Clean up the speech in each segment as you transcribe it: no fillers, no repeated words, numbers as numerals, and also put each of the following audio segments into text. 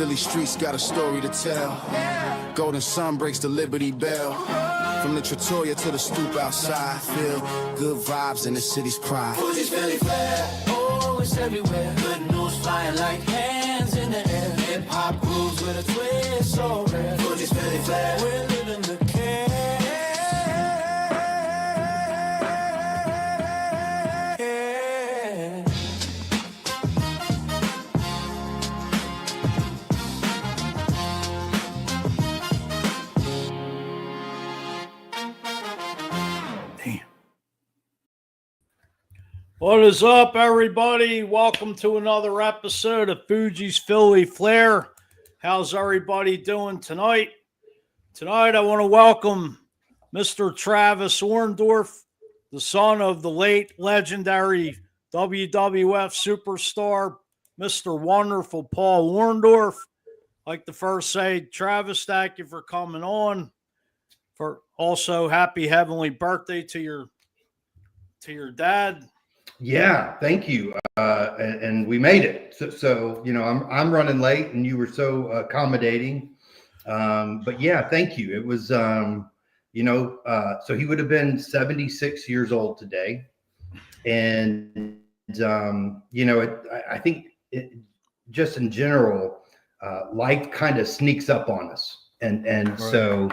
Philly streets got a story to tell. Golden sun breaks the Liberty Bell. From the Trattoria to the stoop outside, feel good vibes in the city's pride. Fujis Philly flair, oh, it's everywhere. Good news flying like hands in the air. Hip hop grooves with a twist, so rare. Fujis Philly flair, we're living the care. What is up, everybody? Welcome to another episode of Fujis Philly Flair. How's everybody doing tonight? Tonight, I want to welcome Mr. Travis Orndorff, the son of the late legendary WWF superstar, Mr. Wonderful Paul Orndorff. I'd like to first say, Travis, thank you for coming on. For also, happy heavenly birthday to your dad. Yeah, thank you. And we made it. So you know, I'm running late, and you were so accommodating. But yeah, thank you. It was, so he would have been 76 years old today, and I think just in general, life kind of sneaks up on us, and right. So.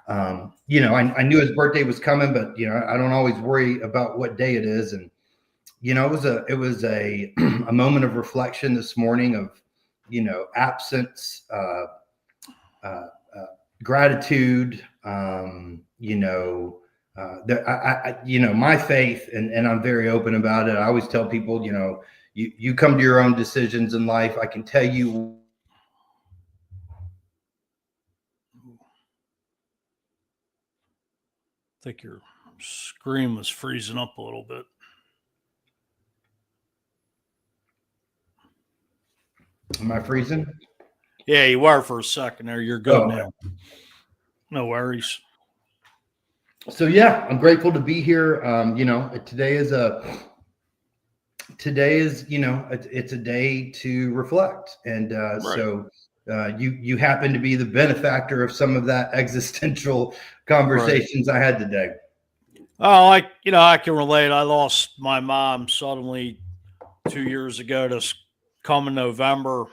I knew his birthday was coming, but I don't always worry about what day it is, and. It was a moment of reflection this morning of, absence, gratitude, my faith, and I'm very open about it. I always tell people, you come to your own decisions in life. I can tell you. I think your screen was freezing up a little bit. Am I freezing? Yeah, you were for a second there. You're good now. No worries. So yeah, I'm grateful to be here. Today is it's a day to reflect, and right. So you happen to be the benefactor of some of that existential conversations right. I had today. Oh, I can relate. I lost my mom suddenly 2 years ago to come in November,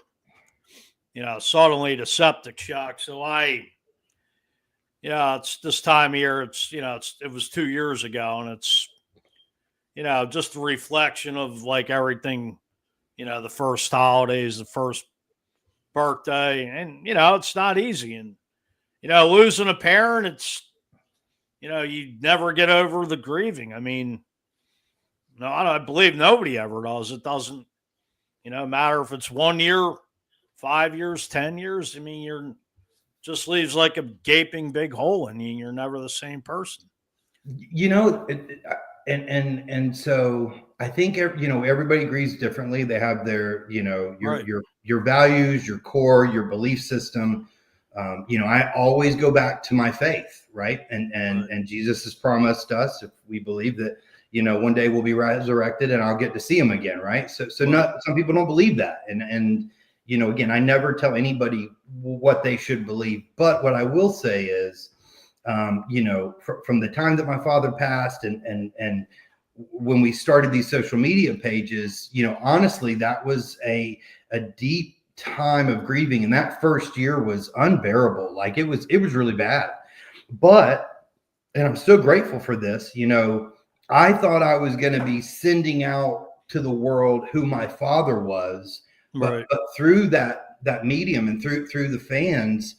suddenly to septic shock. So it's this time of year, it was 2 years ago, and it's, just a reflection of like everything, the first holidays, the first birthday, and, it's not easy. And, losing a parent, it's, you never get over the grieving. I mean, no, I believe nobody ever does. It doesn't, matter if it's 1 year, 5 years, 10 years. I mean, you're just leaves like a gaping big hole in you. You're never the same person. And so I think everybody grieves differently. They have their right. your values, your core, your belief system. I always go back to my faith, right? And Jesus has promised us, if we believe that. One day we'll be resurrected and I'll get to see him again. Right. So not, some people don't believe that. And, again, I never tell anybody what they should believe. But what I will say is, from the time that my father passed and when we started these social media pages, honestly, that was a deep time of grieving. And that first year was unbearable. Like it was really bad. And I'm so grateful for this, I thought I was going to be sending out to the world who my father was, but through that medium and through the fans,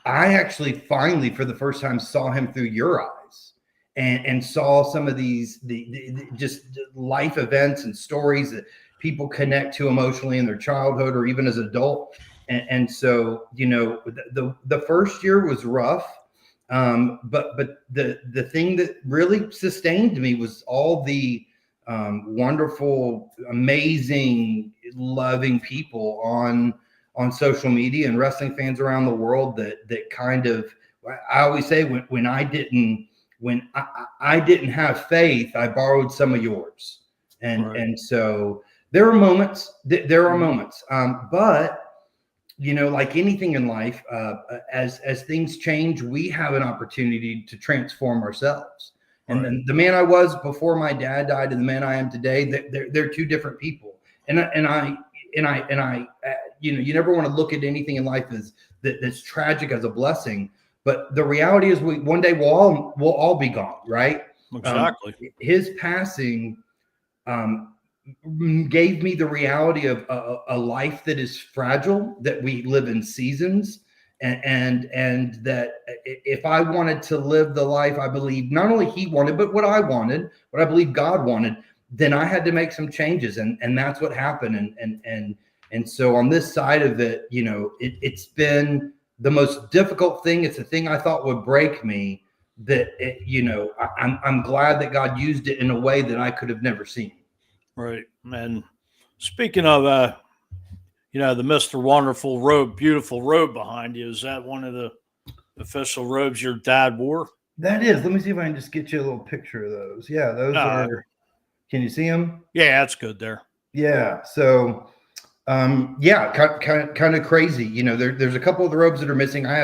I actually finally, for the first time, saw him through your eyes and saw some of these the just life events and stories that people connect to emotionally in their childhood or even as adult. And so, the first year was rough. But the thing that really sustained me was all the wonderful, amazing, loving people on social media and wrestling fans around the world that kind of, I always say when I didn't have faith, I borrowed some of yours. And so there are moments, but like anything in life, as things change, we have an opportunity to transform ourselves. And then the man I was before my dad died and the man I am today, they're two different people. And I, you never want to look at anything in life as that's tragic as a blessing. But the reality is, one day we'll all be gone, right? Exactly. His passing gave me the reality of a life that is fragile, that we live in seasons, and that if I wanted to live the life I believe not only he wanted, but what I wanted, what I believe God wanted, then I had to make some changes, and that's what happened. And so on this side of it, it's been the most difficult thing. It's a thing I thought would break me. I'm glad that God used it in a way that I could have never seen. Right. And speaking of, the Mr. Wonderful robe, beautiful robe behind you, is that one of the official robes your dad wore? That is. Let me see if I can just get you a little picture of those. Yeah, those are. Can you see them? Yeah, that's good there. Yeah. So, kind of crazy. There's a couple of the robes that are missing. I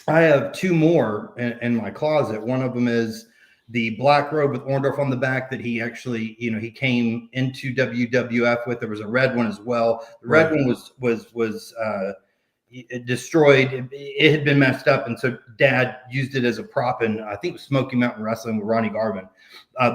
have two more in my closet. One of them is the black robe with Orndorff on the back that he actually, he came into WWF with. There was a red one as well. The red one was destroyed. It had been messed up, and so Dad used it as a prop in, I think it was Smoky Mountain Wrestling with Ronnie Garvin.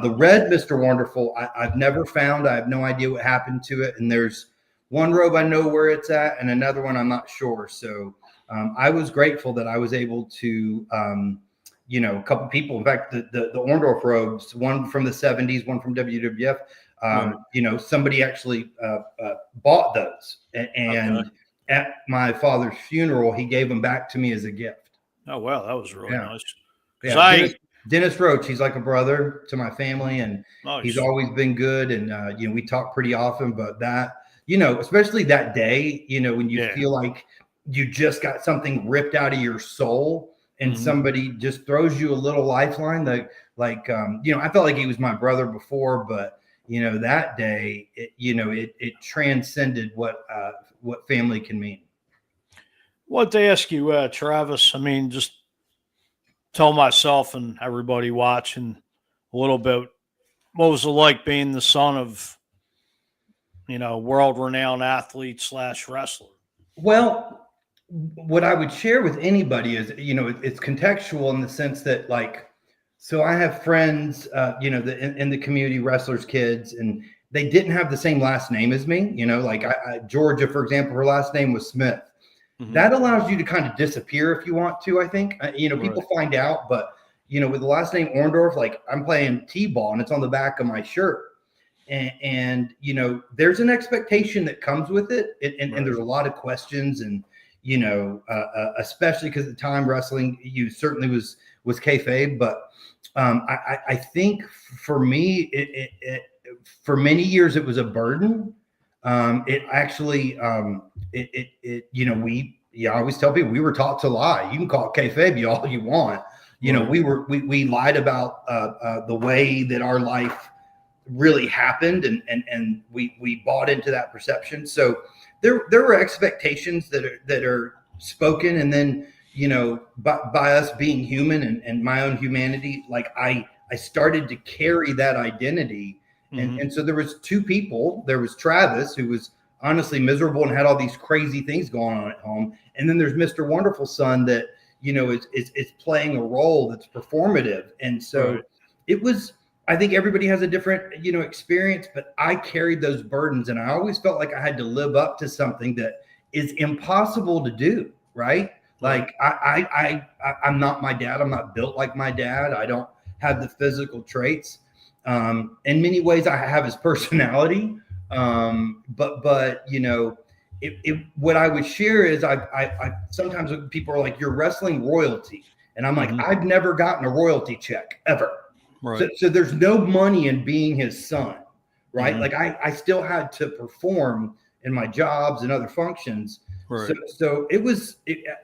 The red Mr. Wonderful, I've never found. I have no idea what happened to it. And there's one robe I know where it's at, and another one I'm not sure. So I was grateful that I was able to, a couple people. In fact, the Orndorff robes, one from the 70s, one from WWF. Somebody actually bought those, and at my father's funeral, he gave them back to me as a gift. Oh wow, that was really nice. Yeah, Dennis Roach, he's like a brother to my family, and he's always been good. And we talk pretty often, but that, especially that day, when you feel like you just got something ripped out of your soul, and somebody just throws you a little lifeline, I felt like he was my brother before, but that day, it transcended what family can mean. What to ask you, Travis? I mean, just tell myself and everybody watching a little bit, what was it like being the son of, world-renowned athlete / wrestler? Well, what I would share with anybody is, it's contextual in the sense that, so I have friends, in the community, wrestlers' kids, and they didn't have the same last name as me. Georgia, for example, her last name was Smith. Mm-hmm. That allows you to kind of disappear if you want to, I think. People find out, but, with the last name Orndorff, I'm playing T-ball and it's on the back of my shirt. And there's an expectation that comes with it. And there's a lot of questions, and, especially because at the time wrestling, you certainly was kayfabe. But I think for me, it for many years, it was a burden. It actually, I always tell people we were taught to lie. You can call it kayfabe all you want. We lied about the way that our life really happened, and we bought into that perception. So there were expectations that are spoken, and then by us being human and my own humanity, I started to carry that identity. And so there was two people. There was Travis, who was honestly miserable and had all these crazy things going on at home. And then there's Mr. Wonderful Son that, is playing a role that's performative. And so it was, I think everybody has a different, experience, but I carried those burdens, and I always felt like I had to live up to something that is impossible to do. Right. I'm not my dad. I'm not built like my dad. I don't have the physical traits. In many ways, I have his personality, but what I would share is I sometimes people are like, you're wrestling royalty, and I'm like, I've never gotten a royalty check ever. Right. So there's no money in being his son, right? I still had to perform in my jobs and other functions. Right. So it was.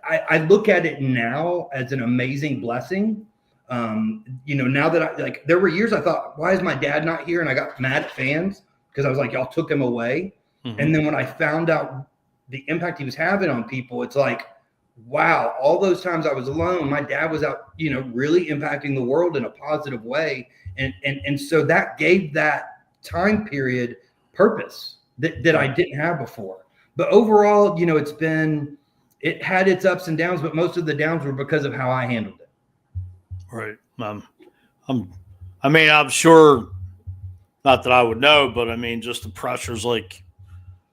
I look at it now as an amazing blessing. Now that there were years I thought, why is my dad not here? And I got mad at fans because I was like, y'all took him away. And then when I found out the impact he was having on people, it's like, wow, all those times I was alone, my dad was out, really impacting the world in a positive way. And so that gave that time period purpose that I didn't have before. But overall, it had its ups and downs, but most of the downs were because of how I handled it. Right. I'm sure, not that I would know, but I mean, just the pressures, like,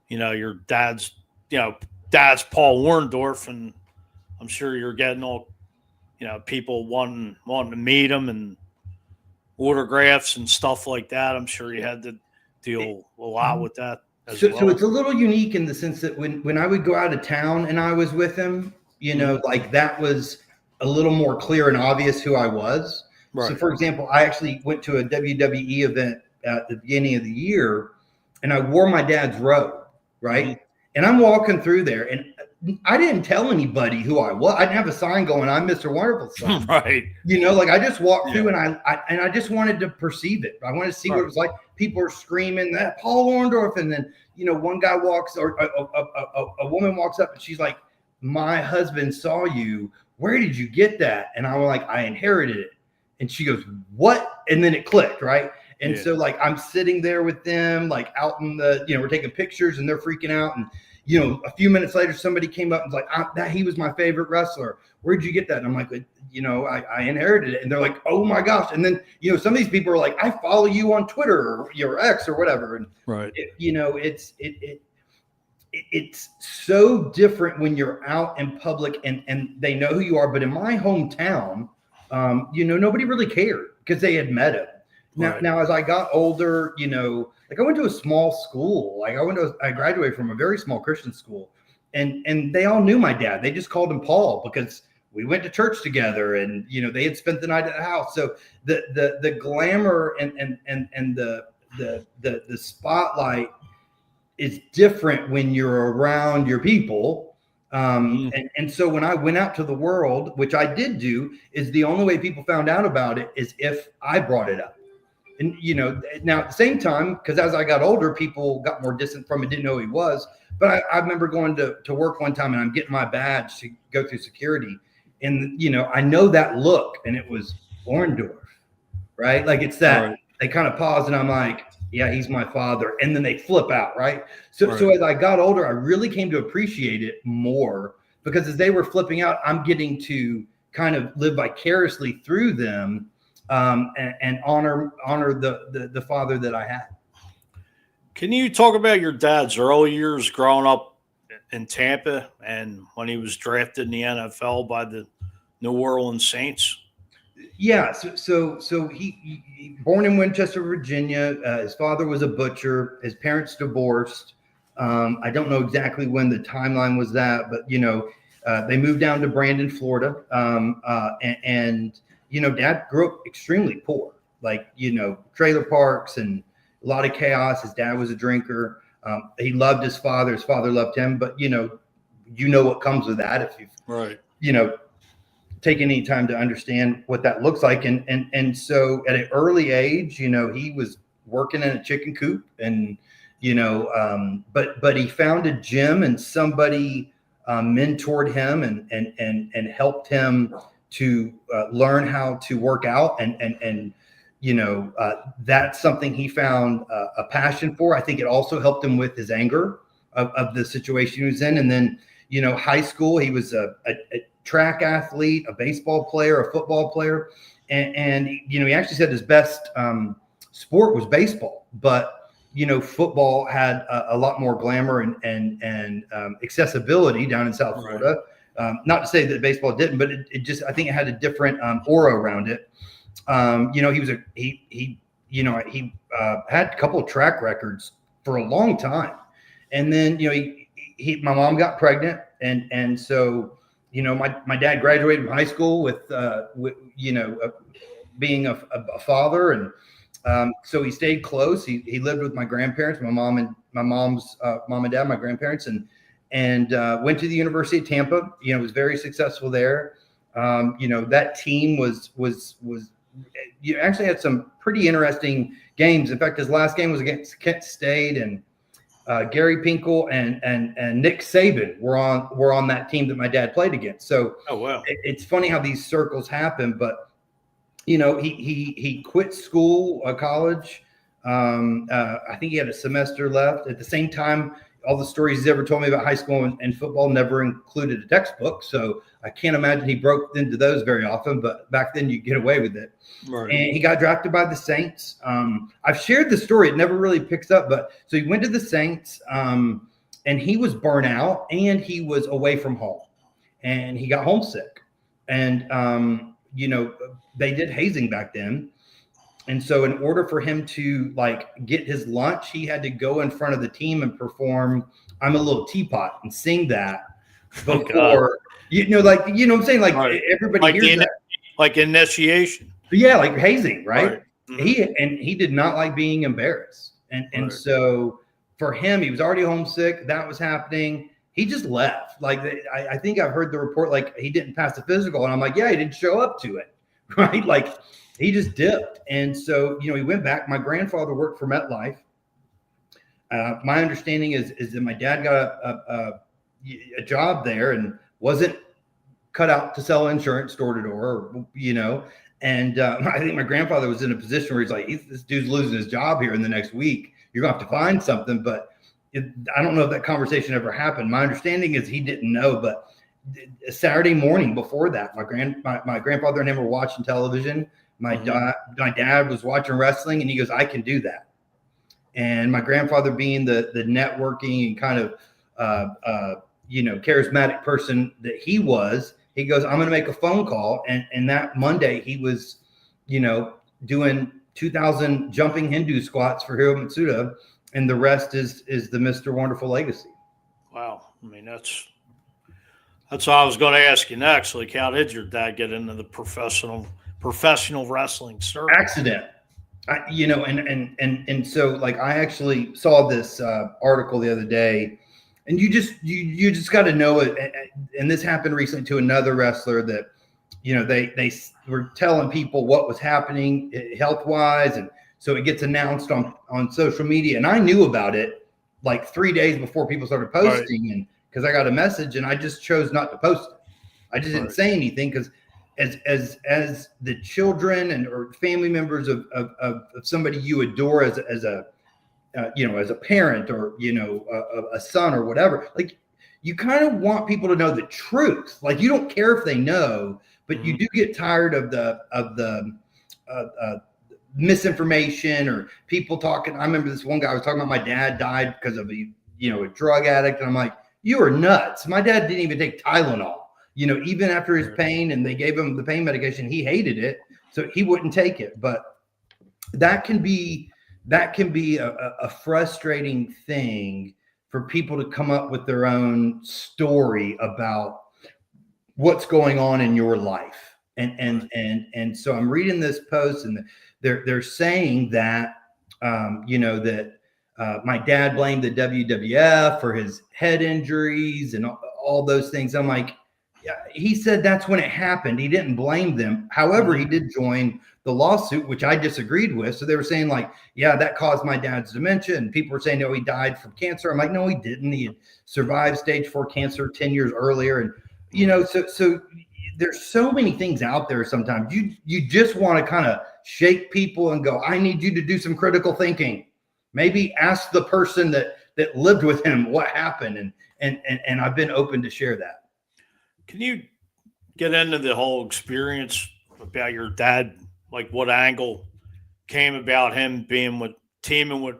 your dad's Paul Warendorf, and I'm sure you're getting all, people wanting to meet him and autographs and stuff like that. I'm sure you had to deal a lot with that as well. So it's a little unique in the sense that when I would go out of town and I was with him, like that was a little more clear and obvious who I was. Right. So, for example, I actually went to a WWE event at the beginning of the year, and I wore my dad's robe, right? Mm-hmm. And I'm walking through there, and I didn't tell anybody who I was. I didn't have a sign going, "I'm Mr. Wonderful's son." Right. Like I just walked through, and I just wanted to perceive it. I wanted to see what it was like. People are screaming that Paul Orndorff, and then one guy walks, or a woman walks up, and she's like, "My husband saw you. Where did you get that?" And I was like, "I inherited it." And she goes, "What?" And then it clicked, right? And so like I'm sitting there with them, like out in the, we're taking pictures, and they're freaking out. And a few minutes later, somebody came up and was like, "That he was my favorite wrestler. Where'd you get that?" And I'm like, I inherited it. And they're like, "Oh my gosh!" And then some of these people are like, "I follow you on Twitter or your X or whatever." And right, it's so different when you're out in public and they know who you are. But in my hometown, nobody really cared because they had met him. Now, as I got older, like I went to a small school. Like I graduated from a very small Christian school, and they all knew my dad. They just called him Paul because we went to church together, and they had spent the night at the house. So the glamour and the spotlight is different when you're around your people. And so when I went out to the world, which I did do, is the only way people found out about it is if I brought it up. And, now at the same time, because as I got older, people got more distant from it, didn't know who he was. But I remember going to work one time, and I'm getting my badge to go through security. And, I know that look, and it was Orndorff, right? Like it's that they kind of pause, and I'm like, "Yeah, he's my father." And then they flip out, right? So as I got older, I really came to appreciate it more because as they were flipping out, I'm getting to kind of live vicariously through them. And honor the father that I had. Can you talk about your dad's early years growing up in Tampa and when he was drafted in the NFL by the New Orleans Saints? Yeah, so he born in Winchester, Virginia. His father was a butcher. His parents divorced. I don't know exactly when the timeline was that, but they moved down to Brandon, Florida, and Dad grew up extremely poor, like, trailer parks and a lot of chaos. His dad was a drinker. He loved his father. His father loved him. But, what comes with that if you've, taken any time to understand what that looks like. And so at an early age, he was working in a chicken coop and, but he found a gym and somebody mentored him and helped him to learn how to work out. And that's something he found a passion for. I think it also helped him with his anger of the situation he was in. And then, high school, he was a track athlete, a baseball player, a football player. And he actually said his best sport was baseball, but, football had a lot more glamour and accessibility down in South Florida. Not to say that baseball didn't, but it just, I think it had a different aura around it. He had a couple of track records for a long time. And then, my mom got pregnant. And so, my dad graduated from high school with being a father. And so he stayed close. He lived with my grandparents, my mom's mom and dad, my grandparents, and went to the University of Tampa. Was very successful there. That team was actually had some pretty interesting games. In fact, his last game was against Kent State, and Gary Pinkel and Nick Saban were on that team that my dad played against. So Oh wow. it's funny how these circles happen. But he quit school, college. I think he had a semester left. At the same time, all the stories he's ever told me about high school and football never included a textbook. So I can't imagine he broke into those very often, but back then you get away with it. Right. And he got drafted by the Saints. I've shared the story. It never really picks up, but so he went to the Saints, and he was burnt out and he was away from home and he got homesick. And, they did hazing back then. And so in order for him to get his lunch, he had to go in front of the team and perform "I'm a Little Teapot" and sing that before, what I'm saying? Right. Everybody hears that. Like initiation. Yeah, like hazing, right? Mm-hmm. He did not like being embarrassed. And so for him, he was already homesick. That was happening. He just left. I think I've heard the report, he didn't pass the physical. And I'm like, yeah, he didn't show up to it, right? He just dipped. And so, he went back. My grandfather worked for MetLife. My understanding is that my dad got a job there and wasn't cut out to sell insurance door to door, And I think my grandfather was in a position where he's like, this dude's losing his job here in the next week. You're going to have to find something. But I don't know if that conversation ever happened. My understanding is he didn't know. But a Saturday morning before that, my grandfather and him were watching television. My dad was watching wrestling, and he goes, I can do that. And my grandfather, being the networking and kind of charismatic person that he was, he goes, I'm going to make a phone call. And that Monday he was, doing 2,000 jumping Hindu squats for Hiro Matsuda. And the rest is the Mr. Wonderful legacy. Wow. I mean, that's what I was going to ask you next. How did your dad get into the professional wrestling circuit? Accident. So I actually saw this article the other day, and you just got to know it. And this happened recently to another wrestler that, they were telling people what was happening health-wise. And so it gets announced on social media. And I knew about it 3 days before people started posting. Right. And because I got a message and I just chose not to post it. I just didn't say anything because as the children or family members of somebody you adore as a parent or, a son or whatever, you kind of want people to know the truth. You don't care if they know, but you do get tired of the misinformation or people talking. I remember this one guy was talking about my dad died because of a drug addict. And I'm like, you are nuts. My dad didn't even take Tylenol, even after his pain, and they gave him the pain medication, he hated it. So he wouldn't take it. But that can be a frustrating thing for people to come up with their own story about what's going on in your life. And so I'm reading this post, and they're saying that, that my dad blamed the WWF for his head injuries and all those things. I'm like, yeah, he said that's when it happened. He didn't blame them. However, he did join the lawsuit, which I disagreed with. So they were saying yeah, that caused my dad's dementia. And people were saying, no, he died from cancer. I'm like, no, he didn't. He had survived stage 4 cancer 10 years earlier. And, so there's so many things out there. Sometimes you just want to kind of shake people and go, I need you to do some critical thinking. Maybe ask the person that lived with him what happened. And I've been open to share that. Can you get into the whole experience about your dad? What angle came about him teaming with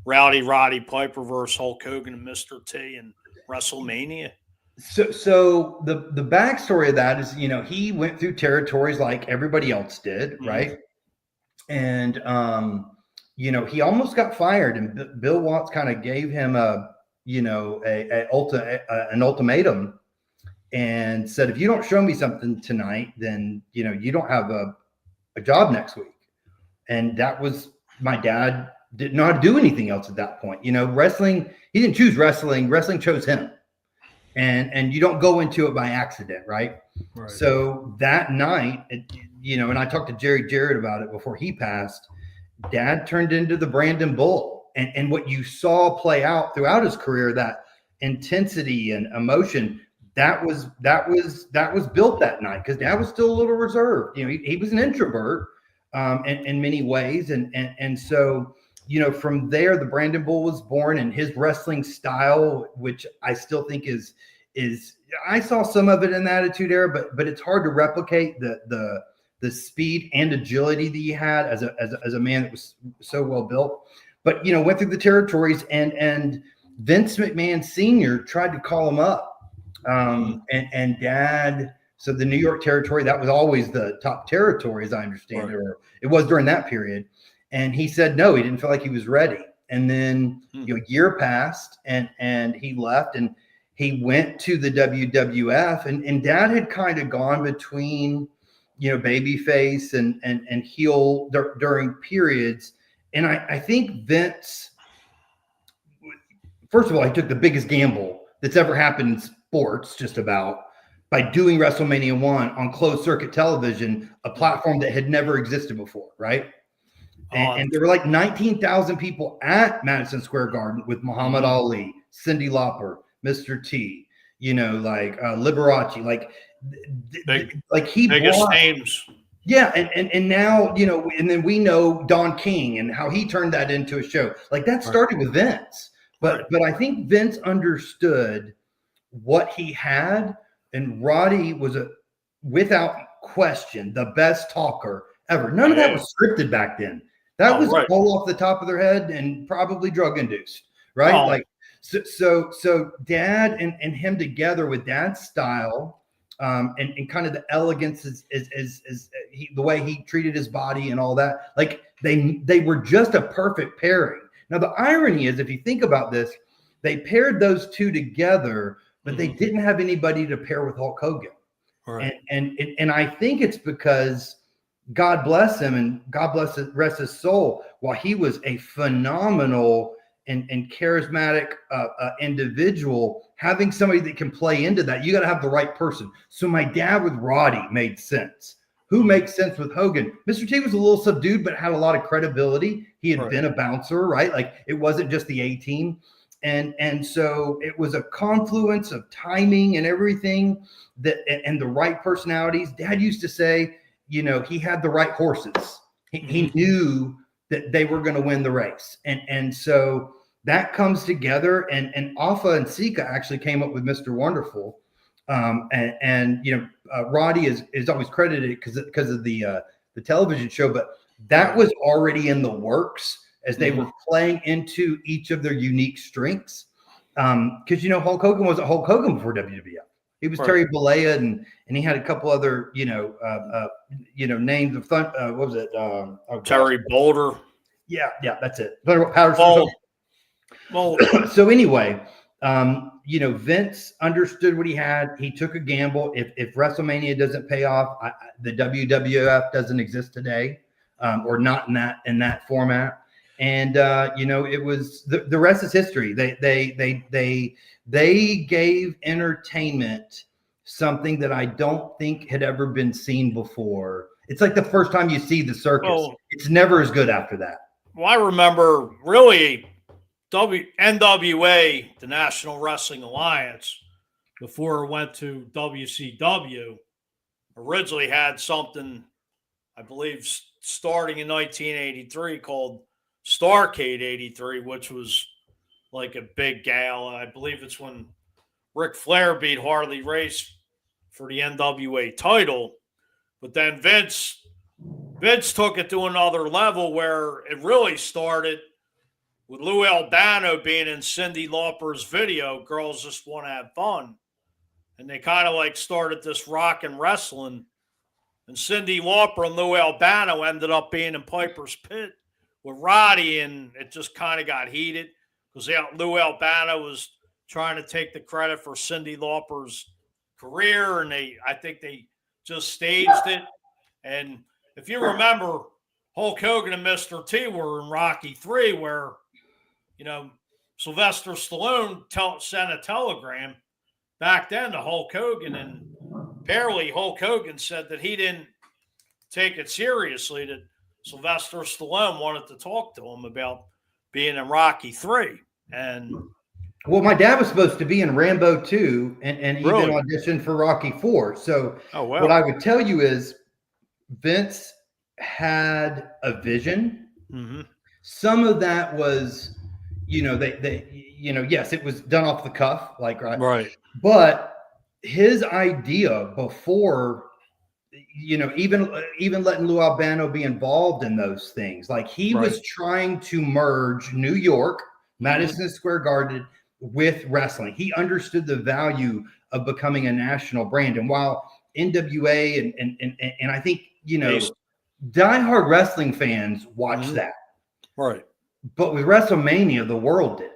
Roddy Piper versus Hulk Hogan and Mr. T in WrestleMania? So the backstory of that is, he went through territories like everybody else did, right? And he almost got fired, and Bill Watts kind of gave him an ultimatum and said, if you don't show me something tonight, then you don't have a job next week. And that was, my dad did not do anything else at that point. Wrestling, he didn't choose wrestling chose him. And you don't go into it by accident, right? So that night, and I talked to Jerry Jarrett about it before he passed. Dad turned into the Brandon Bull, and what you saw play out throughout his career, that intensity and emotion, that was built that night, because Dad was still a little reserved. He was an introvert in many ways, and so from there the Brandon Bull was born, and his wrestling style, which I still think is I saw some of it in the Attitude Era, but it's hard to replicate the speed and agility that he had as a man that was so well built. But went through the territories, and Vince McMahon Sr. tried to call him up. And Dad, so the New York territory, that was always the top territory, as I understand it, or it was during that period. And he said no, he didn't feel like he was ready. And then a year passed, and he left, and he went to the WWF, and Dad had kind of gone between babyface and heel during periods. And I think Vince, first of all, he took the biggest gamble that's ever happened in sports, just about, by doing WrestleMania 1 on closed circuit television, a platform that had never existed before, right? And there were like 19,000 people at Madison Square Garden with Muhammad Ali, Cyndi Lauper, Mr. T, Liberace, he biggest brought names. Yeah, and now, and then we know Don King and how he turned that into a show. Like, that started with Vince. But I think Vince understood what he had, and Roddy was, without question, the best talker ever. None of that was scripted back then. That was all off the top of their head and probably drug induced, right? So Dad and him together, with Dad's style, and kind of the elegance is the way he treated his body and all that. Like, they were just a perfect pairing. Now, the irony is, if you think about this, they paired those two together, but they didn't have anybody to pair with Hulk Hogan. Right. And I think it's because, God bless him, and God rest his soul, while he was a phenomenal and charismatic individual, having somebody that can play into that, you got to have the right person. So my dad with Roddy made sense. Who makes sense with Hogan? Mr. T was a little subdued, but had a lot of credibility. He had been a bouncer, right? Like, it wasn't just the A-team. And so it was a confluence of timing and everything, and the right personalities. Dad used to say, he had the right horses. He knew that they were going to win the race. And so that comes together, and Alpha and Sika actually came up with Mr. Wonderful. Roddy is always credited because of the television show, but that was already in the works as they were playing into each of their unique strengths. Because Hulk Hogan wasn't Hulk Hogan before WWF. He was Terry Bollea, and he had a couple other names of fun. What was it? Terry Boulder. Yeah, that's it. Patterson. Well, so anyway. Vince understood what he had. He took a gamble. If WrestleMania doesn't pay off, the WWF doesn't exist today, or not in that format. And it was the rest is history. They gave entertainment something that I don't think had ever been seen before. It's like the first time you see the circus. It's never as good after that. Well, I remember really NWA, the National Wrestling Alliance, before it went to WCW, originally had something, I believe, starting in 1983 called Starrcade 83, which was like a big gala. I believe it's when Ric Flair beat Harley Race for the NWA title. But then Vince took it to another level, where it really started with Lou Albano being in Cyndi Lauper's video, Girls Just Want to Have Fun. And they kind of like started this rock and wrestling. And Cyndi Lauper and Lou Albano ended up being in Piper's Pit with Roddy, and it just kind of got heated because Lou Albano was trying to take the credit for Cyndi Lauper's career, and I think they just staged it. And if you remember, Hulk Hogan and Mr. T were in Rocky III, where Sylvester Stallone sent a telegram back then to Hulk Hogan, and apparently Hulk Hogan said that he didn't take it seriously, that Sylvester Stallone wanted to talk to him about being in Rocky 3. And well, my dad was supposed to be in Rambo 2 and even Really? auditioned for Rocky 4. So oh what well. I would tell you is Vince had a vision. hmm Some of that was, yes, it was done off the cuff, like, right. Right. But his idea before, even letting Lou Albano be involved in those things, like he Right. was trying to merge New York, Madison Square Garden with wrestling. He understood the value of becoming a national brand. And while NWA and I think, diehard wrestling fans watch that. Right. But with WrestleMania, the world did.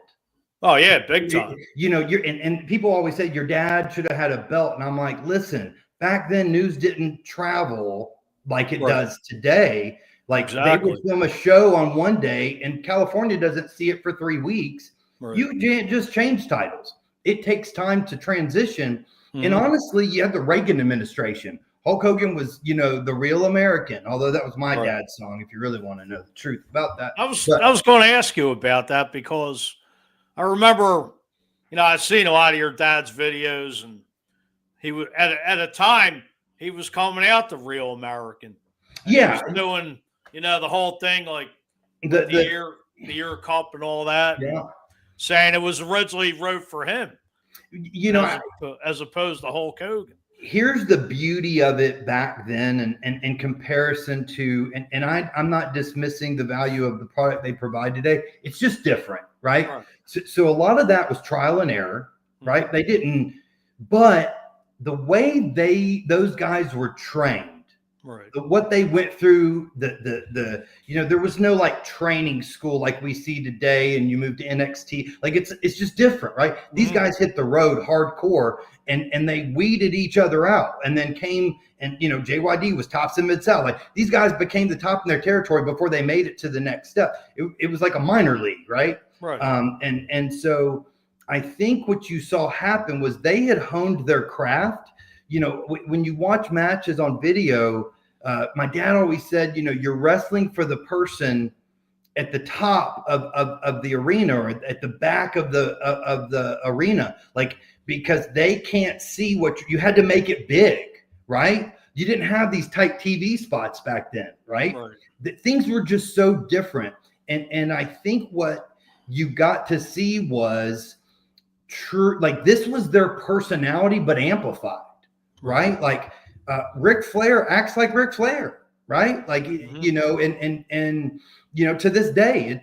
Oh yeah, big time. And people always say your dad should have had a belt. And I'm like, listen, back then news didn't travel like it does today. Like they would film a show on one day and California doesn't see it for 3 weeks. Right. You can't just change titles. It takes time to transition. And honestly, you had the Reagan administration. Hulk Hogan was, the real American, although that was my dad's song, if you really want to know the truth about that. I was going to ask you about that because I remember, I've seen a lot of your dad's videos, and he was at a time he was coming out the real American. Yeah. He was doing, the whole thing, like the year cup and all that. Yeah. Saying it was originally wrote for him. As opposed to Hulk Hogan. Here's the beauty of it back then and in comparison to, and I'm not dismissing the value of the product they provide today. It's just different, right? So a lot of that was trial and error, right? They didn't, but the way those guys were trained, what they went through, there was no like training school like we see today and you move to NXT. Like it's just different, right? These guys hit the road hardcore and they weeded each other out and then came and, JYD was tops in Mid-South. Like these guys became the top in their territory before they made it to the next step. It was like a minor league, right? And so I think what you saw happen was they had honed their craft. When you watch matches on video, my dad always said, you're wrestling for the person at the top of the arena or at the back of the arena, like, because they can't see what you had to make it big, right? You didn't have these tight TV spots back then, right? Things were just so different. And I think what you got to see was true, like this was their personality, but amplified, right? Like Ric Flair acts like Ric Flair, right? Like, to this day,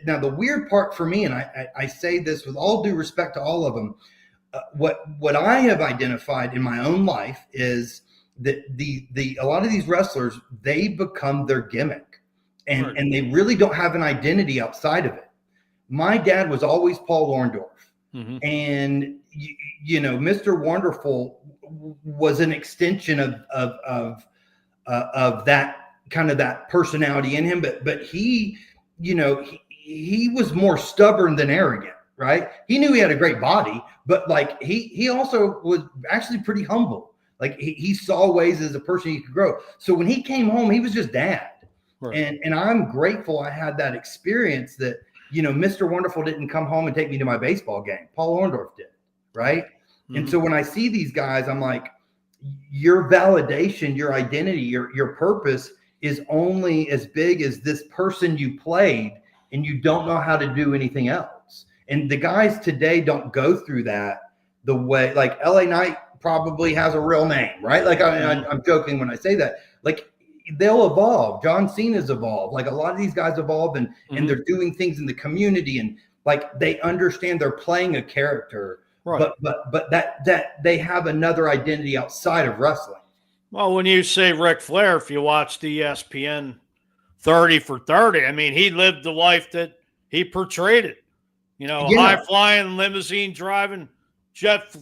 now the weird part for me, and I say this with all due respect to all of them, what I have identified in my own life is that a lot of these wrestlers, they become their gimmick and they really don't have an identity outside of it. My dad was always Paul Orndorff, and Mr. Wonderful was an extension of that kind of that personality in him, but he was more stubborn than arrogant, right? He knew he had a great body, but like he also was actually pretty humble. Like he saw ways as a person he could grow. So when he came home, he was just dad. And I'm grateful I had that experience that, Mr. Wonderful didn't come home and take me to my baseball game. Paul Orndorff did, right? And so when I see these guys, I'm like, your validation, your identity, your purpose is only as big as this person you played, and you don't know how to do anything else. And the guys today don't go through that the way, like LA Knight probably has a real name, right? Like I'm joking when I say that. Like they'll evolve. John Cena's evolved. Like a lot of these guys evolve and they're doing things in the community and like they understand they're playing a character. But that they have another identity outside of wrestling. Well, when you say Ric Flair, if you watch the ESPN 30 for 30, I mean, he lived the life that he portrayed it. High flying, limousine driving, jet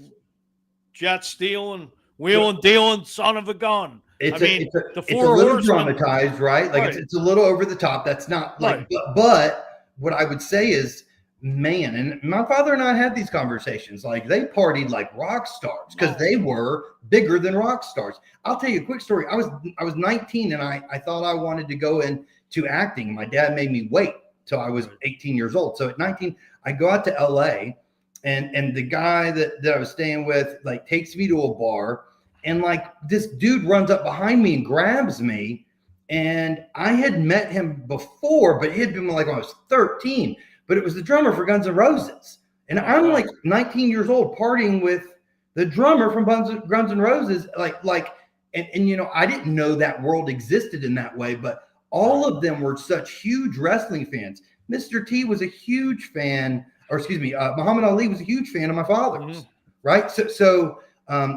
stealing, wheeling, dealing, son of a gun. It's a little dramatized, right? Like it's a little over the top. That's not like, but what I would say is, man, and my father and I had these conversations. Like they partied like rock stars because they were bigger than rock stars. I'll tell you a quick story. I was 19 and I thought I wanted to go into acting. My dad made me wait till I was 18 years old. So at 19, I go out to LA, and the guy that I was staying with like takes me to a bar, and like this dude runs up behind me and grabs me. And I had met him before, but he had been like when I was 13, but it was the drummer for Guns N' Roses. And I'm like 19 years old partying with the drummer from Guns N' Roses. And you know, I didn't know that world existed in that way, but all of them were such huge wrestling fans. Mr. T was a huge fan, or excuse me, Muhammad Ali was a huge fan of my father's, right? So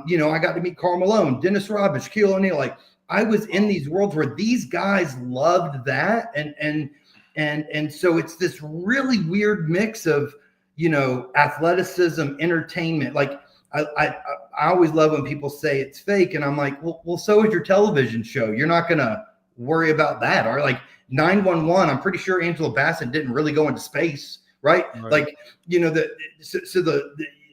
you know, I got to meet Karl Malone, Dennis Rodman, Shaquille O'Neal. Like I was in these worlds where these guys loved that, and so it's this really weird mix of, you know, athleticism, entertainment. Like I always love when people say it's fake, and I'm like, well, so is your television show. You're not gonna worry about that, or like 911. I'm pretty sure Angela Bassett didn't really go into space, right? Like, you know,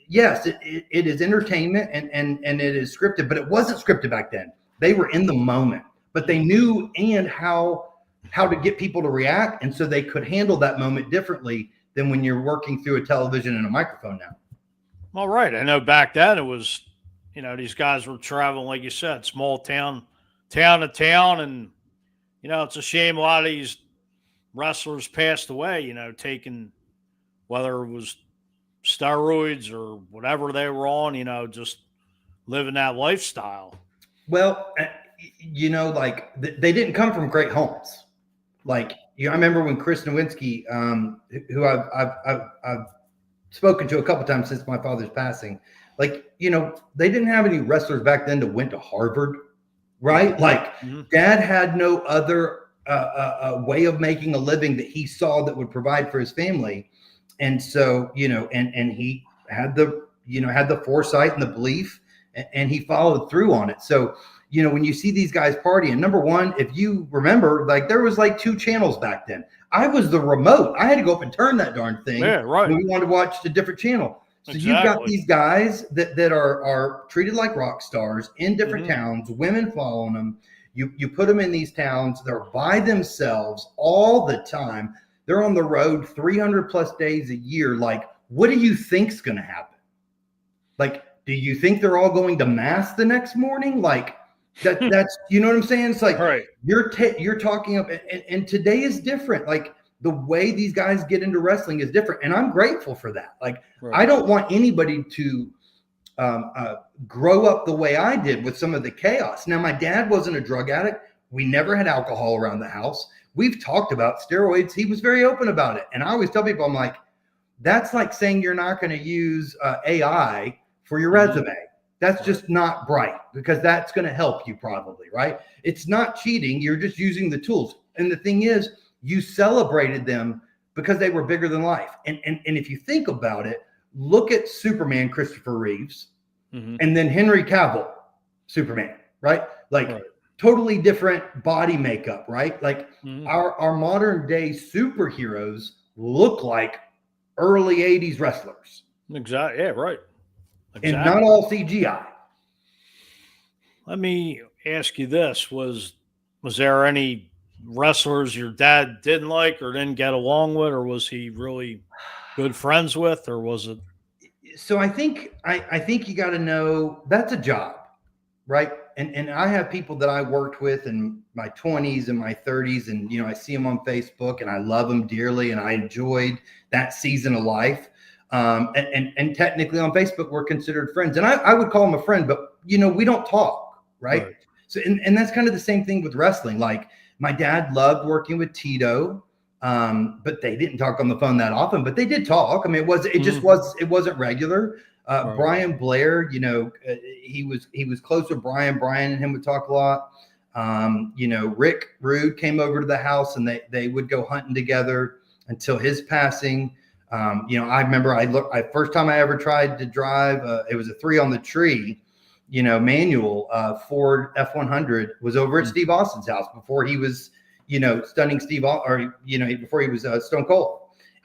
yes, it is entertainment and it is scripted, but it wasn't scripted back then. They were in the moment, but they knew how to get people to react, and so they could handle that moment differently than when you're working through a television and a microphone now. All right. I know back then it was, you know, these guys were traveling, like you said, small town to town. And, you know, it's a shame a lot of these wrestlers passed away, you know, taking, whether it was steroids or whatever they were on, you know, just living that lifestyle. Well, you know, like they didn't come from great homes. Like, you know, I remember when Chris Nowinski, who I've spoken to a couple times since my father's passing, like, you know, they didn't have any wrestlers back then that went to Harvard, right? Like dad had no other way of making a living that he saw that would provide for his family. And so, you know, and he had the foresight and the belief, and he followed through on it. So, you know, when you see these guys partying, number one, if you remember, like there was like 2 channels back then. I was the remote. I had to go up and turn that darn thing. Yeah, right. When we wanted to watch a different channel. So exactly. You've got these guys that are treated like rock stars in different towns, women following them. You put them in these towns. They're by themselves all the time. They're on the road 300 plus days a year. Like, what do you think's going to happen? Like, do you think they're all going to mass the next morning? Like, that's, you know what I'm saying? It's like, right. You're talking up, and today is different. Like the way these guys get into wrestling is different. And I'm grateful for that. Like, I don't want anybody to grow up the way I did with some of the chaos. Now, my dad wasn't a drug addict. We never had alcohol around the house. We've talked about steroids. He was very open about it. And I always tell people, I'm like, that's like saying you're not going to use AI for your resume. That's just not bright, because that's going to help you probably, right? It's not cheating. You're just using the tools. And the thing is, you celebrated them because they were bigger than life. And if you think about it, look at Superman, Christopher Reeves, and then Henry Cavill, Superman, right? Like totally different body makeup, right? Like our modern day superheroes look like early 80s wrestlers. Exactly. Yeah, right. Exactly. And not all CGI. Let me ask you this. Was there any wrestlers your dad didn't like or didn't get along with, or was he really good friends with, or was it? So I think you got to know that's a job, right? And I have people that I worked with in my 20s and my 30s, and, you know, I see them on Facebook and I love them dearly, and I enjoyed that season of life. And technically on Facebook, we're considered friends, and I would call him a friend, but, you know, we don't talk, right? So, and that's kind of the same thing with wrestling. Like my dad loved working with Tito, but they didn't talk on the phone that often, but they did talk. I mean, it wasn't regular. Brian Blair, you know, he was close with Brian. Brian and him would talk a lot. You know, Rick Rude came over to the house, and they would go hunting together until his passing. You know, I remember first time I ever tried to drive, it was a 3 on the tree, you know, manual Ford F100, was over at Steve Austin's house before he was, you know, stunning Steve, or, you know, before he was Stone Cold.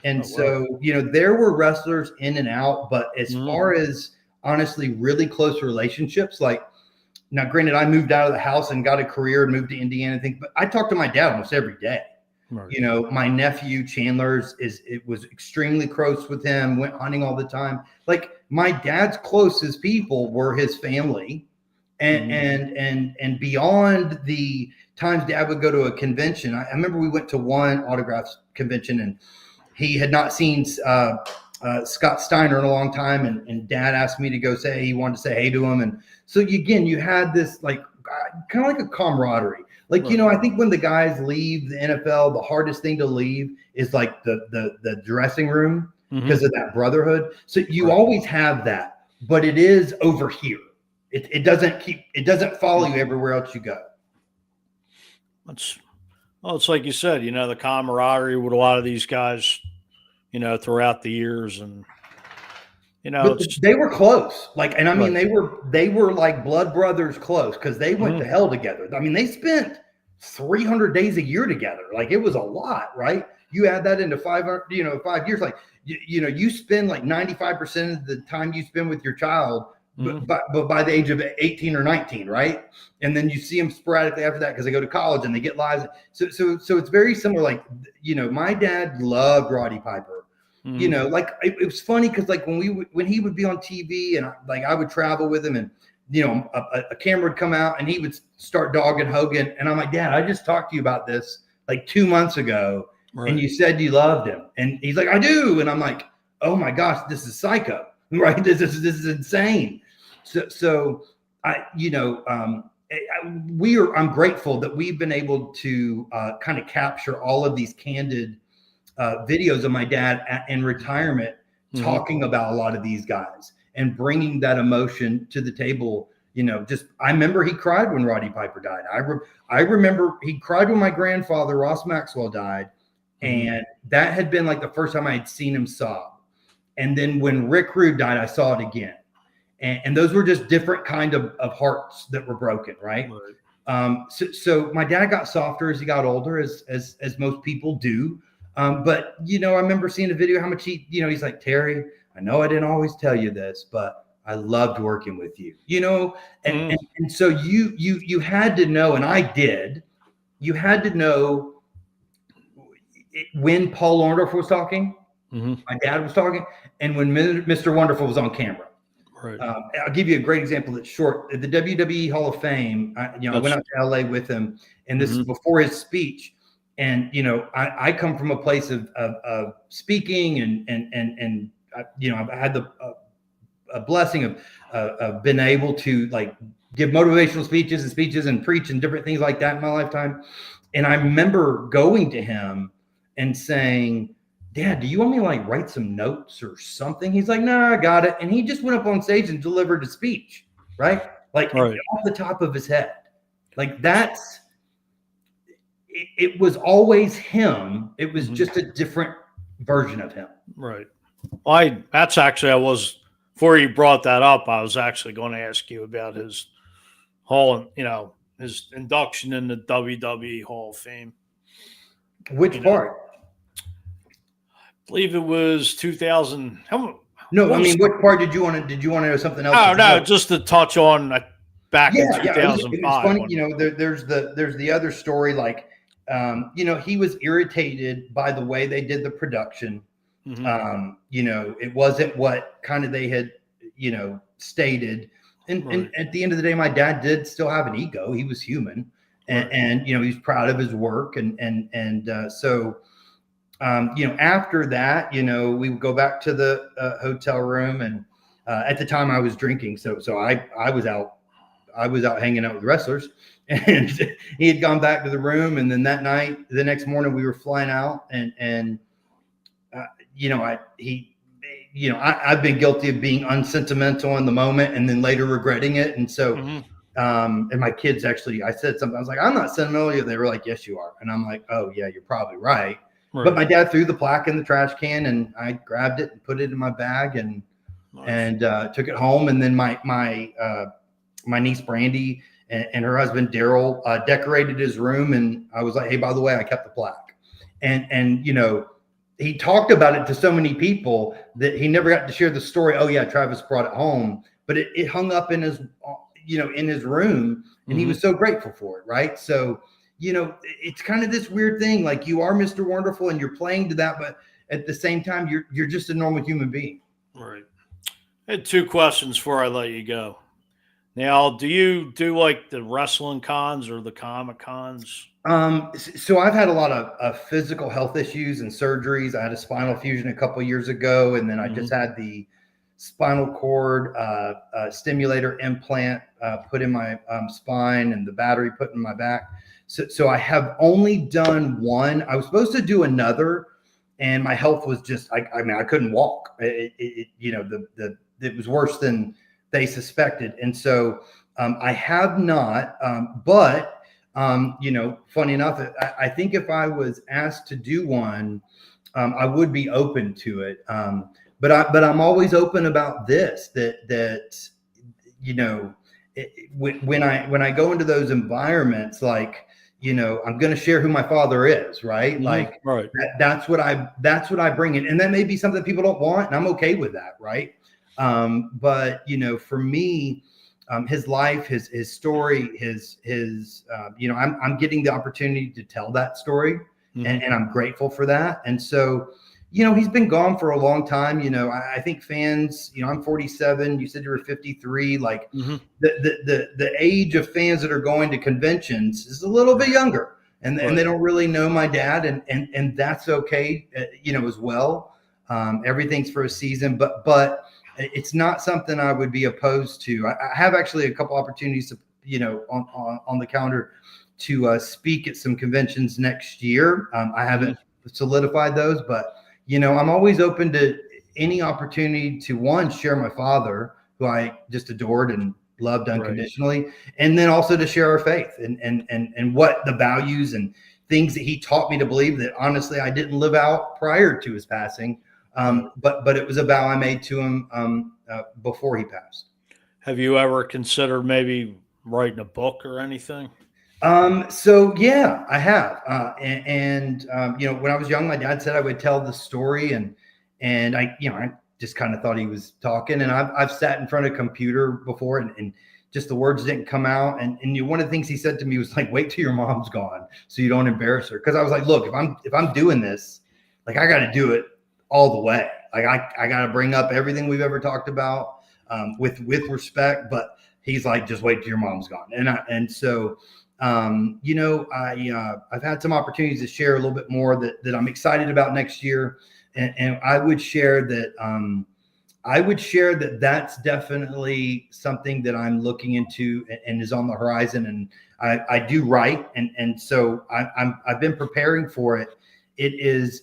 And so, you know, there were wrestlers in and out, but as far as honestly, really close relationships, like, now granted, I moved out of the house and got a career and moved to Indiana, but I talked to my dad almost every day. Right. You know, my nephew Chandler's it was extremely close with him, went hunting all the time. Like my dad's closest people were his family. And beyond the times dad would go to a convention, I remember we went to one autographs convention and he had not seen Scott Steiner in a long time, and dad asked me to go say he wanted to say hey to him. And so again, you had this like kind of like a camaraderie. Like, right. You know, I think when the guys leave the NFL, the hardest thing to leave is like the dressing room because of that brotherhood. So you always have that, but it is over here. It doesn't follow you everywhere else you go. It's like you said, you know, the camaraderie with a lot of these guys, you know, throughout the years, and you know, but they were close. Like, and I mean, they were like blood brothers close because they went to hell together. I mean, they spent 300 days a year together. Like, it was a lot, right? You add that into 500, 5 years. Like, you spend like 95% of the time you spend with your child. But by the age of 18 or 19, right? And then you see them sporadically after that because they go to college and they get lives. So it's very similar. Like, my dad loved Roddy Piper. Like it was funny because like when he would be on TV and I would travel with him and a camera would come out and he would start dogging Hogan and I'm like, Dad, I just talked to you about this like 2 months ago and you said you loved him and he's like, I do, and I'm like, oh my gosh, this is psycho, right? This is insane. So I'm grateful that we've been able to kind of capture all of these candid videos of my dad in retirement talking about a lot of these guys and bringing that emotion to the table. I remember he cried when Roddy Piper died. I remember he cried when my grandfather, Ross Maxwell, died. And that had been like the first time I had seen him sob. And then when Rick Rude died, I saw it again. And those were just different kind of hearts that were broken, right? So my dad got softer as he got older, as most people do. But I remember seeing a video how much he's like, Terry, I know I didn't always tell you this, but I loved working with you. And so you had to know, and I did. You had to know when Paul Orndorff was talking, my dad was talking, and when Mr. Wonderful was on camera. Right. I'll give you a great example that's short. At the WWE Hall of Fame, I went out to LA with him, and this is before his speech. And I come from a place of speaking, and I've had a blessing of been able to like give motivational speeches and preach and different things like that in my lifetime. And I remember going to him and saying, Dad, do you want me to like write some notes or something? He's like, no, I got it. And he just went up on stage and delivered a speech, right? Like off the top of his head. Like it was always him. It was just a different version of him. Right. Well, before you brought that up, I was actually going to ask you about his his induction in the WWE Hall of Fame. Which part? I believe it was 2000. No, I mean, what part did you want to know something else? Oh, no, just to touch on back in 2005. It was funny, there's the other story, like, he was irritated by the way they did the production. It wasn't what kind of they had, stated. And at the end of the day, my dad did still have an ego. He was human, and he's proud of his work. So after that, we would go back to the hotel room, and at the time I was drinking. So I was out hanging out with wrestlers, and he had gone back to the room. And then that night, the next morning, we were flying out, and I've been guilty of being unsentimental in the moment and then later regretting it. And so, and my kids actually, I said something, I was like, I'm not sentimental. They were like, yes, you are. And I'm like, oh yeah, you're probably right. But my dad threw the plaque in the trash can, and I grabbed it and put it in my bag and took it home. And then my niece Brandy and her husband Daryl decorated his room, and I was like, hey, by the way, I kept the plaque. And he talked about it to so many people that he never got to share the story. Oh yeah, Travis brought it home, but it hung up in his in his room, and he was so grateful for it, right? So it's kind of this weird thing. Like you are Mr. Wonderful and you're playing to that, but at the same time, you're just a normal human being. Right. I had two questions before I let you go. Now, do you do like the wrestling cons or the comic cons? So I've had a lot of physical health issues and surgeries. I had a spinal fusion a couple of years ago, and then I just had the spinal cord stimulator implant put in my spine and the battery put in my back. So I have only done one. I was supposed to do another, and my health was just, I mean, I couldn't walk. It was worse than they suspected. And so I have not, but funny enough, I think if I was asked to do one, I would be open to it. But I'm always open about this, when I go into those environments, like, I'm going to share who my father is, right? Like, right. That's what I bring in. And that may be something people don't want, and I'm okay with that. Right. But for me, his life, his story, I'm getting the opportunity to tell that story, and I'm grateful for that. And so, he's been gone for a long time. I think fans, I'm 47. You said you were 53. Like the age of fans that are going to conventions is a little bit younger, and they don't really know my dad, and that's okay, as well. Everything's for a season, but it's not something I would be opposed to. I have actually a couple opportunities to, on the calendar to speak at some conventions next year. I haven't solidified those, but I'm always open to any opportunity to, one, share my father, who I just adored and loved unconditionally, and then also to share our faith and what the values and things that he taught me to believe that honestly I didn't live out prior to his passing. But it was a vow I made to him before he passed. Have you ever considered maybe writing a book or anything? So yeah, I have. When I was young, my dad said I would tell the story, and I just kind of thought he was talking. And I've sat in front of a computer before, and just the words didn't come out. And one of the things he said to me was like, "Wait till your mom's gone, so you don't embarrass her." Because I was like, "Look, if I'm doing this, like I got to do it all the way. Like I got to bring up everything we've ever talked about with respect." But he's like, "Just wait till your mom's gone." I've had some opportunities to share a little bit more that I'm excited about next year. And I would share that, that's definitely something that I'm looking into and is on the horizon. And I do write. And so I've been preparing for it. It is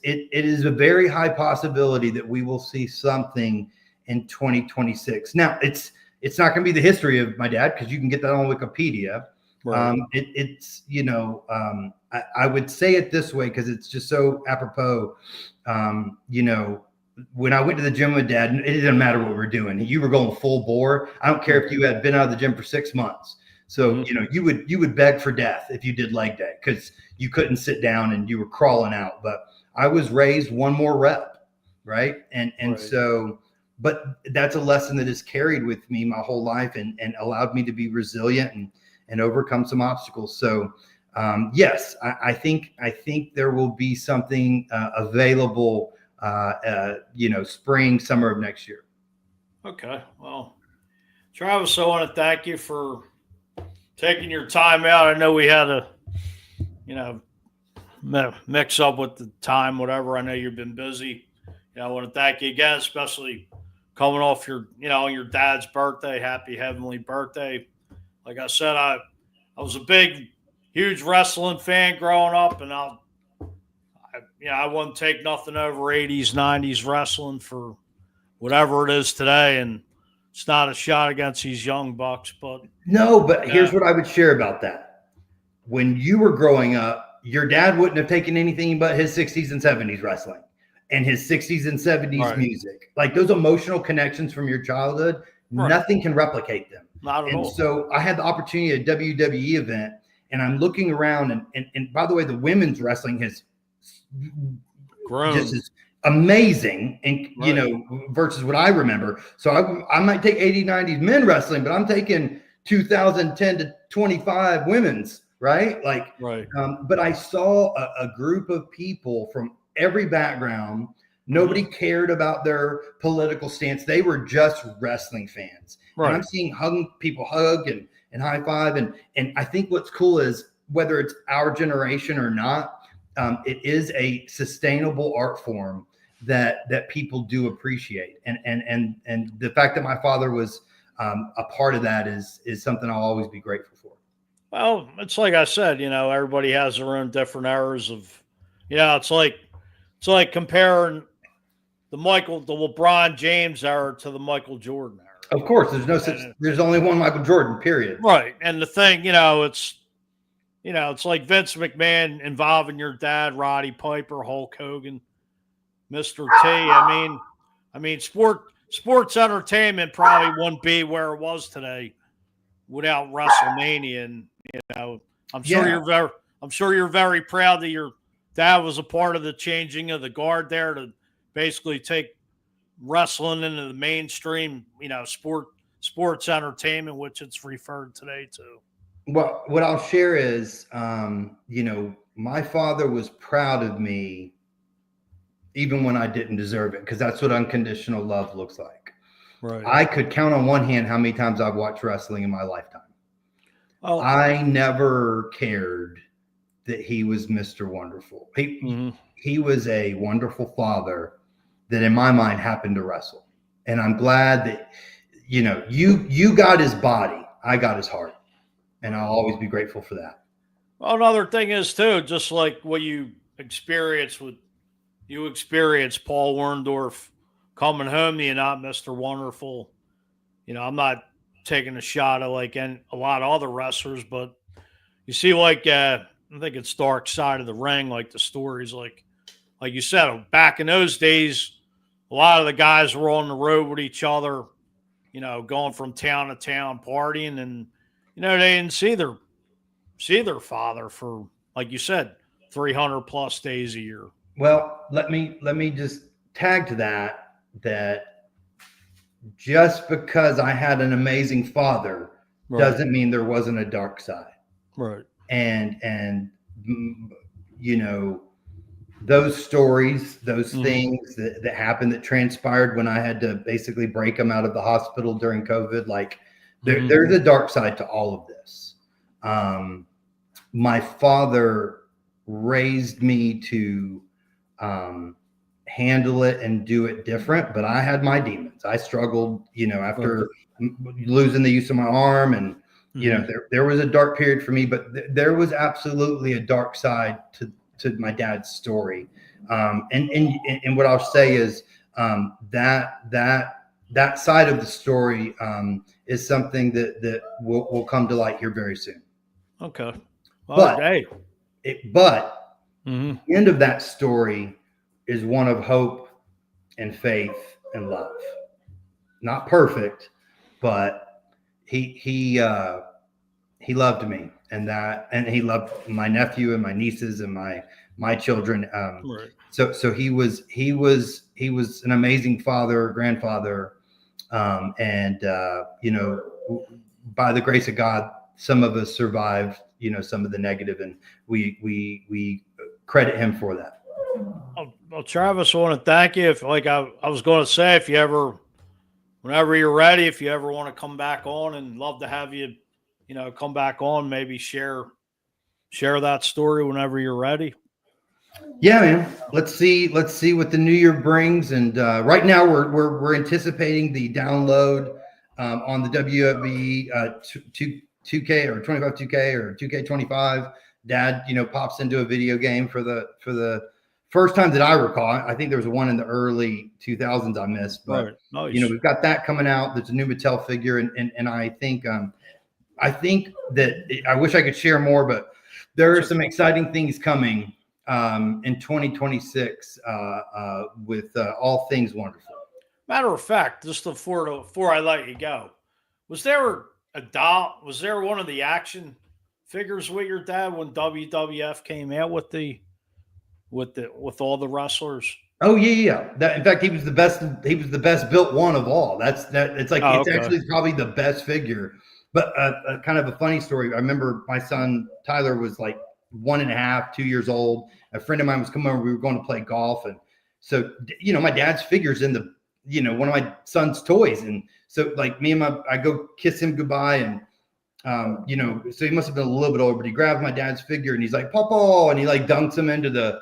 a very high possibility that we will see something in 2026. Now it's not going to be the history of my dad, because you can get that on Wikipedia. Right. I would say it this way because it's just so apropos. When I went to the gym with Dad, it didn't matter what we were doing. You were going full bore. I don't care if you had been out of the gym for 6 months. So, you would beg for death if you did leg day because you couldn't sit down and you were crawling out. But I was raised one more rep, right? So, but that's a lesson that has carried with me my whole life and allowed me to be resilient and overcome some obstacles. So, yes, I think there will be something available, spring, summer of next year. Okay. Well, Travis, I want to thank you for taking your time out. I know we had a, mix up with the time, whatever. I know you've been busy. I want to thank you again, especially coming off your dad's birthday. Happy heavenly birthday. Like I said, I was a huge wrestling fan growing up, and I wouldn't take nothing over 80s, 90s wrestling for whatever it is today. And it's not a shot against these young bucks, but no. But here's what I would share about that: when you were growing up, your dad wouldn't have taken anything but his 60s and 70s wrestling and his 60s and 70s music. Like those emotional connections from your childhood, nothing can replicate them. Not at all. So I had the opportunity at a WWE event, and I'm looking around, and by the way, the women's wrestling has grown. Just is amazing, and versus what I remember. So I might take 80s, 90s men wrestling, but I'm taking 2010 to 25 women's right? Like, Right. but I saw a group of people from every background. Nobody cared about their political stance. They were just wrestling fans. And I'm Right. seeing people hug and high five. And I think what's cool is whether it's our generation or not, it is a sustainable art form that people do appreciate. And the fact that my father was a part of that is something I'll always be grateful for. Well, it's like I said, everybody has their own different eras of, it's like comparing the LeBron James era to the Michael Jordan era. Of course, there's only one Michael Jordan, period. Right. And the thing, it's like Vince McMahon involving your dad, Roddy Piper, Hulk Hogan, Mr. T. I mean, sports entertainment probably wouldn't be where it was today without WrestleMania. And I'm sure you're very proud that your dad was a part of the changing of the guard there to basically take wrestling into the mainstream, sports entertainment, which it's referred today to. Well, what I'll share is, my father was proud of me even when I didn't deserve it, because that's what unconditional love looks like. Right. I could count on one hand how many times I've watched wrestling in my lifetime. Oh, I never cared that he was Mr. Wonderful. He was a wonderful father that in my mind happened to wrestle. And I'm glad that, you got his body, I got his heart. And I'll always be grateful for that. Well, another thing is too, just like what you experienced Paul Werndorf coming home to you, not Mr. Wonderful. I'm not taking a shot at like a lot of other wrestlers, but you see, like I think it's Dark Side of the Ring, like the stories, like you said, back in those days, a lot of the guys were on the road with each other, going from town to town partying, and they didn't see their father for, like you said, 300 plus days a year. Well, let me just tag to that just because I had an amazing father doesn't mean there wasn't a dark side. Right. And those stories, those things that happened, that transpired when I had to basically break him out of the hospital during COVID, like there's a dark side to all of this. My father raised me to handle it and do it different, but I had my demons. I struggled, after losing the use of my arm, and there was a dark period for me, but there was absolutely a dark side to my dad's story. And what I'll say is that side of the story is something that will come to light here very soon. Okay. But Mm-hmm. the end of that story is one of hope and faith and love. Not perfect, but he loved me, and he loved my nephew and my nieces and my children. Right. So he was an amazing father, grandfather, and by the grace of God, some of us survived, some of the negative, and we credit him for that. Well, Travis, I want to thank you. If, like I was going to say, whenever you're ready, if you ever want to come back on, and love to have you, come back on, maybe share that story whenever you're ready. Yeah, man. Let's see what the new year brings. And right now we're anticipating the download on the WWE 2K or 25 2K or 2K25. Dad, pops into a video game for the first time that I recall. I think there was one in the early 2000s I missed, but right. Nice. We've got that coming out. There's a new Mattel figure, and I think that I wish I could share more, but there are some exciting things coming in 2026 with all things wonderful. Matter of fact, just before I let you go, was there one of the action figures with your dad when WWF came out with all the wrestlers? Oh yeah. In fact, he was the best built one of all. It's actually probably the best figure But kind of a funny story. I remember my son Tyler was like 1.5, 2 years old. A friend of mine was coming over. We were going to play golf, and so my dad's figure's in the one of my son's toys, and so like I go kiss him goodbye, and so he must have been a little bit older, but he grabs my dad's figure and he's like, Papa, and he like dunks him into the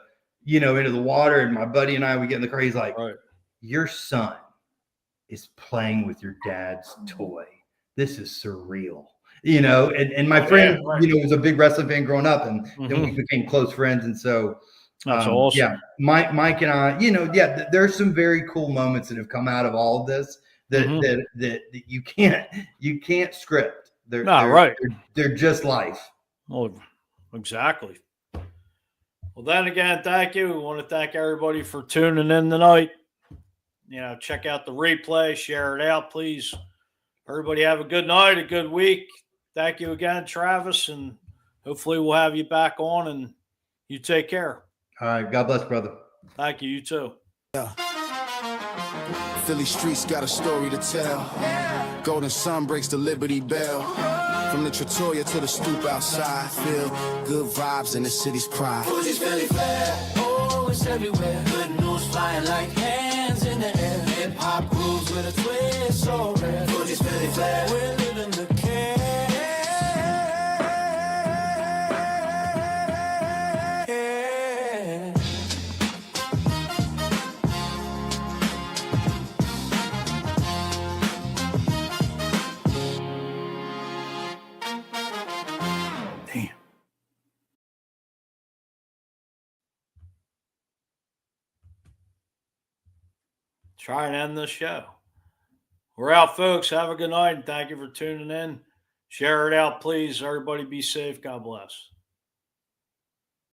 water. And my buddy and we get in the car. He's like, Right. Your son is playing with your dad's toy. This is surreal, and my friend, was a big wrestling fan growing up, and then we became close friends. And so that's awesome. Yeah, Mike and I, there's some very cool moments that have come out of all of this that you can't script. They're just life. Oh, exactly. Well, then again, thank you. We want to thank everybody for tuning in tonight. Check out the replay, share it out, please. Everybody have a good night, a good week. Thank you again, Travis, and hopefully we'll have you back on, and you take care. All right. God bless, brother. Thank you. You too. Yeah. Philly streets got a story to tell. Golden sun breaks the Liberty Bell. From the Trattoria to the stoop outside, feel good vibes in the city's pride. Fujis Philly flair, oh, it's everywhere. Good news flying like hands in the air. Hip hop grooves with a twist, so rare. Fujis Philly flair, we're living the care. Try and end this show. We're out, folks. Have a good night, and thank you for tuning in. Share it out, please. Everybody be safe. God bless.